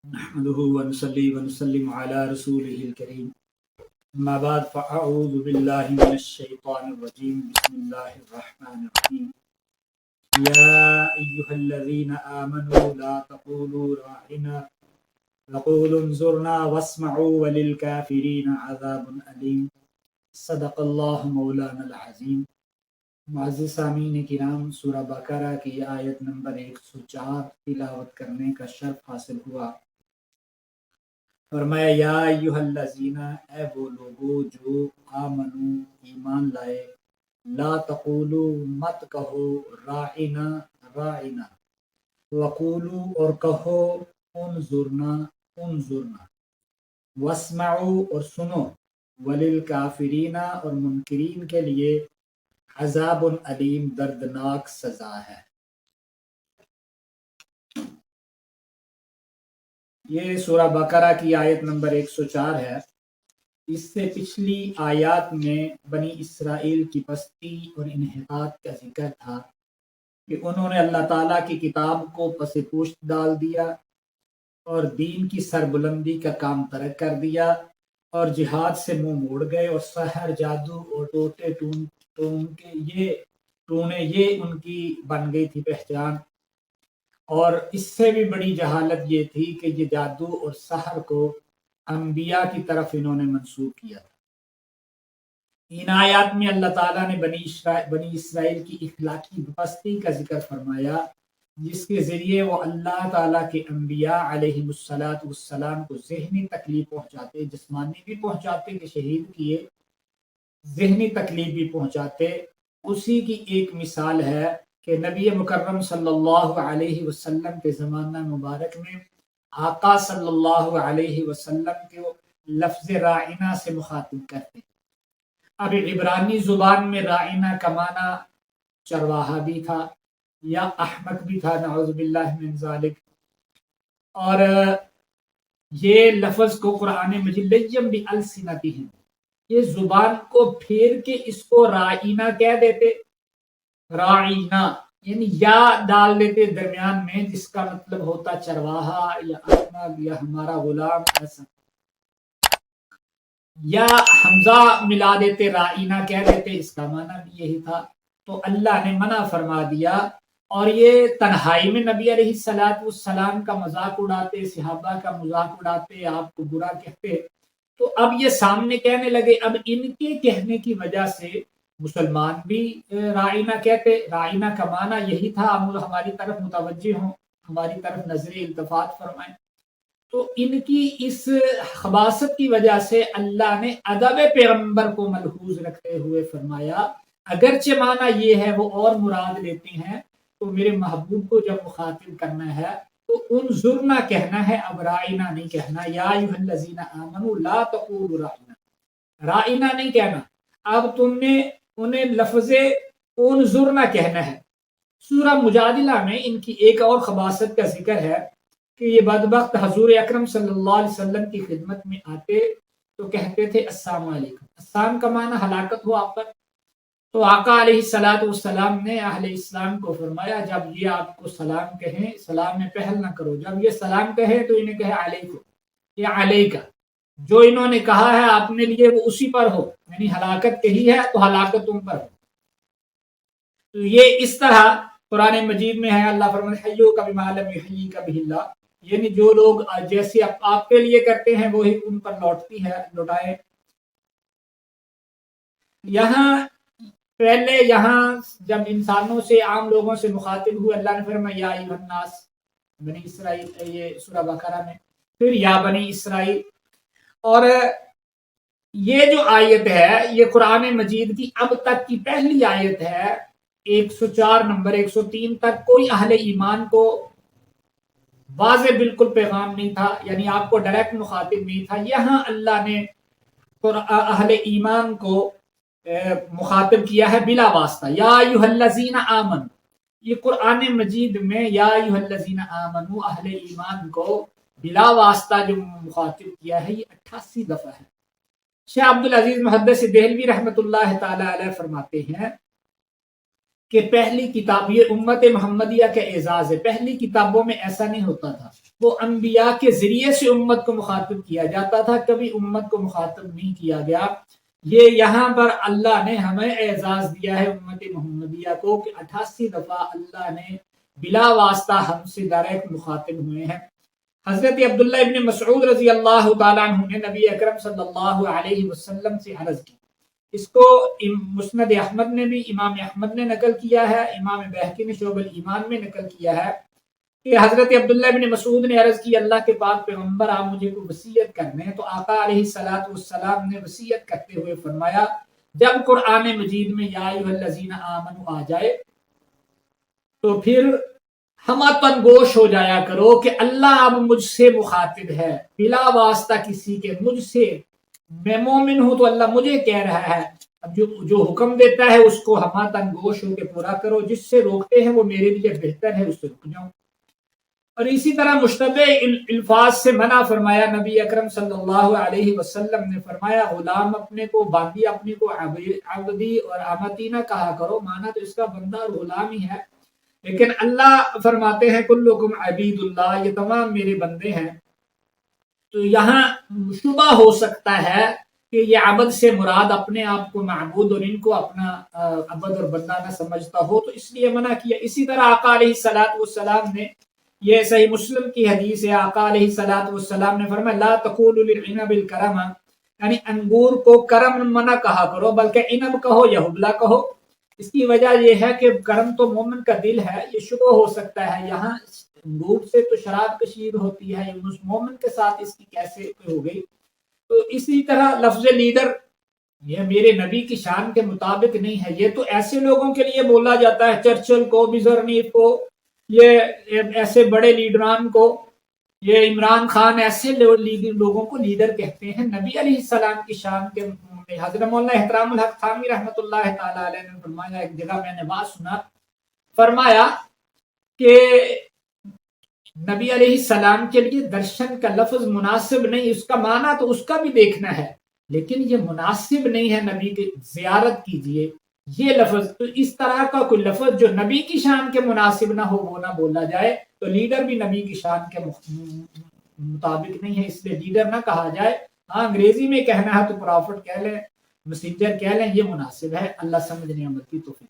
نحمده ونصلي ونسلم على رسوله الكريم أما بعد فأعوذ بالله من الشيطان الرجيم بسم الله الرحمن الرحيم يا أيها الذين آمنوا لا تقولوا راعنا وقولوا انظرنا واسمعوا وللكافرين عذاب أليم صدق الله مولانا العظيم۔ معزز سامعین کرام، سورہ بقرہ کی آیت نمبر 104 تلاوت کرنے کا شرف حاصل ہوا۔ فرمایا یا ایھا الذین، اے وہ لوگو جو آمنو ایمان لائے، لا تقولو مت کہو راعنا راعنا، وقولو اور کہو انظرنا انظرنا، واسمعوا اور سنو، وللکافرین اور منکرین کے لیے عذاب علیم دردناک سزا ہے۔ یہ سورہ بقرہ کی آیت نمبر 104 ہے۔ اس سے پچھلی آیات میں بنی اسرائیل کی پستی اور انحطاط کا ذکر تھا کہ انہوں نے اللہ تعالیٰ کی کتاب کو پس پوشت ڈال دیا اور دین کی سربلندی کا کام ترک کر دیا اور جہاد سے منہ موڑ گئے، اور سحر، جادو اور ٹوٹے ٹونے یہ ان کی بن گئی تھی پہچان۔ اور اس سے بھی بڑی جہالت یہ تھی کہ یہ جادو اور سحر کو انبیاء کی طرف انہوں نے منسوب کیا تھا۔ ان آیات میں اللہ تعالیٰ نے بنی اسرائیل کی اخلاقی پستی کا ذکر فرمایا، جس کے ذریعے وہ اللہ تعالیٰ کے انبیاء علیہ السلام کو ذہنی تکلیف پہنچاتے، جسمانی بھی پہنچاتے کہ شہید کیے، ذہنی تکلیف بھی پہنچاتے۔ اسی کی ایک مثال ہے کہ نبی مکرم صلی اللہ علیہ وسلم کے زمانہ مبارک میں آقا صلی اللہ علیہ وسلم کو لفظ راعنا سے مخاطب کرتے۔ اب عبرانی زبان میں راعنا کا معنی چرواہا بھی تھا یا احمق بھی تھا، نعوذ باللہ من ذالک، اور یہ لفظ کو قرآن مجید لیم بِأَلْسِنَتِهِمْ، یہ زبان کو پھیر کے اس کو راعنا کہہ دیتے، راعینا یعنی یا ڈال دیتے درمیان میں، جس کا مطلب ہوتا چرواہا یا احمق یا ہمارا غلام، ایسا، یا حمزہ ملا دیتے راعینا کہہ دیتے، اس کا معنی بھی یہی تھا۔ تو اللہ نے منع فرما دیا، اور یہ تنہائی میں نبی علیہ السلام کا مذاق اڑاتے، صحابہ کا مذاق اڑاتے، آپ کو برا کہتے۔ تو اب یہ سامنے کہنے لگے، اب ان کے کہنے کی وجہ سے مسلمان بھی راعینا کہتے۔ راعینا کا معنی یہی تھا، ہماری طرف متوجہ ہوں، ہماری طرف نظر التفات فرمائیں۔ تو ان کی اس خباثت کی وجہ سے اللہ نے ادب پیغمبر کو ملحوظ رکھتے ہوئے فرمایا، اگرچہ معنی یہ ہے وہ اور مراد لیتے ہیں، تو میرے محبوب کو جب مخاطب کرنا ہے تو انظرنا کہنا ہے، اب راعینا نہیں کہنا۔ یا ایھا الذین آمنوا لا تقولوا راعینا، راعینا نہیں کہنا، اب تم نے انہیں لفظ انظرنا کہنا ہے۔ سورہ مجادلہ میں ان کی ایک اور خباثت کا ذکر ہے کہ یہ بدبخت حضور اکرم صلی اللہ علیہ وسلم کی خدمت میں آتے تو کہتے تھے السلام علیکم، السلام کا معنی ہلاکت ہو آپ پر۔ تو آقا علیہ السلام نے اہل اسلام کو فرمایا، جب یہ آپ کو سلام کہیں، سلام میں پہل نہ کرو، جب یہ سلام کہے تو انہیں کہے علیکم یا علیکہ، جو انہوں نے کہا ہے آپ نے لیے وہ اسی پر ہو، یعنی ہلاکت کہی ہے تو ہلاکت تم پر ہو۔ تو یہ اس طرح قرآن مجید میں ہے، اللہ فرماتا ہے حیوک بما لم یحییک بہ اللہ، یعنی جو لوگ جیسے آپ کے لیے کرتے ہیں وہی ان پر لوٹتی ہے، لوٹائے۔ یہاں جب انسانوں سے، عام لوگوں سے مخاطب ہوئے، اللہ نے فرمایا یا ایھا الناس، بنی اسرائیل، یہ سورہ بقرہ میں، پھر یا بنی اسرائیل۔ اور یہ جو آیت ہے یہ قرآن مجید کی اب تک کی پہلی آیت ہے، 104 نمبر 103 تک کوئی اہل ایمان کو واضح بالکل پیغام نہیں تھا، یعنی آپ کو ڈائریکٹ مخاطب نہیں تھا۔ یہاں اللہ نے اہل ایمان کو مخاطب کیا ہے بلا واسطہ، یا ایھا الذین آمنوا، یہ قرآن مجید میں یا ایھا الذین آمنوا اہل ایمان کو بلا واسطہ جو مخاطب کیا ہے یہ 88 دفعہ ہے۔ شیخ عبدالعزیز محدث دہلوی رحمۃ اللہ تعالی علیہ فرماتے ہیں کہ پہلی کتاب، یہ امت محمدیہ کا اعزاز ہے، پہلی کتابوں میں ایسا نہیں ہوتا تھا، وہ انبیاء کے ذریعے سے امت کو مخاطب کیا جاتا تھا، کبھی امت کو مخاطب نہیں کیا گیا۔ یہ یہاں پر اللہ نے ہمیں اعزاز دیا ہے امت محمدیہ کو کہ 88 دفعہ اللہ نے بلا واسطہ ہم سے ڈائریکٹ مخاطب ہوئے ہیں۔ حضرت عبداللہ ابن مسعود رضی اللہ تعالیٰ عنہ نے نبی اکرم صلی اللہ علیہ وسلم سے عرض کی، اس کو مسند احمد نے بھی، امام احمد نے نقل کیا ہے، امام بہقی نے شعب الایمان میں نقل کیا ہے کہ حضرت عبداللہ ابن مسعود نے عرض کی، اللہ کے پاک پیغمبر آپ مجھے کوئی وصیت کرنے ہیں؟ تو آقا علیہ الصلوۃ والسلام نے وصیت کرتے ہوئے فرمایا، جب قرآن مجید میں یا ایھا الذین آمنوا آ جائے تو پھر ہم تنگوش ہو جایا کرو کہ اللہ اب مجھ سے مخاطب ہے بلا واسطہ کسی کے، مجھ سے، میں مومن ہوں تو اللہ مجھے کہہ رہا ہے، اب جو حکم دیتا ہے اس کو ہم تنگوش ہو کے پورا کرو، جس سے روکتے ہیں وہ میرے لیے بہتر ہے، اس سے رک جاؤ۔ اور اسی طرح مشتبہ الفاظ سے منع فرمایا نبی اکرم صلی اللہ علیہ وسلم نے، فرمایا غلام اپنے کو، باندی اپنے کو عبدی اور امتی نہ کہا کرو، مانا تو اس کا بندہ اور غلام ہی ہے، لیکن اللہ فرماتے ہیں کلکم عبید اللہ، یہ تمام میرے بندے ہیں۔ تو یہاں شبہ ہو سکتا ہے کہ یہ عبد سے مراد اپنے آپ کو معبود اور ان کو اپنا عبد اور بندہ نہ سمجھتا ہو، تو اس لیے منع کیا۔ اسی طرح آقا علیہ الصلوۃ والسلام نے، یہ صحیح مسلم کی حدیث ہے، آقا علیہ الصلوۃ والسلام نے فرمایا لا تقولوا للعنب الکرم، یعنی انگور کو کرم منع کہا کرو، بلکہ عنب کہو یا حبلہ کہو۔ اس کی وجہ یہ ہے کہ کرم تو مومن کا دل ہے، یہ شبہ ہو سکتا ہے یہاں انگور سے تو شراب کشید ہوتی ہے، اس مومن کے ساتھ اس کی کیسے ہو گئی؟ تو اسی طرح لفظ لیڈر یہ میرے نبی کی شان کے مطابق نہیں ہے، یہ تو ایسے لوگوں کے لیے بولا جاتا ہے، چرچل کو، بزرنیف کو، یہ ایسے بڑے لیڈران کو، یہ عمران خان، ایسے لوگوں کو لیڈر کہتے ہیں۔ نبی علیہ السلام کی شان کے حضرت مولانا احترام الحق تھانوی رحمۃ اللہ تعالی علیہ نے فرمایا، ایک جگہ میں نے بات سنا، فرمایا کہ نبی علیہ السلام کے لیے درشن کا لفظ مناسب نہیں، اس کا معنی تو اس کا بھی دیکھنا ہے، لیکن یہ مناسب نہیں ہے نبی کی زیارت کیجئے، یہ لفظ، تو اس طرح کا کوئی لفظ جو نبی کی شان کے مناسب نہ ہو وہ نہ بولا جائے، تو لیڈر بھی نبی کی شان کے مطابق نہیں ہے، اس لیے لیڈر نہ کہا جائے۔ ہاں انگریزی میں کہنا ہے تو پرافٹ کہہ لیں، مسنجر کہہ لیں، یہ مناسب ہے۔ اللہ سمجھنے عمل کی توفیق۔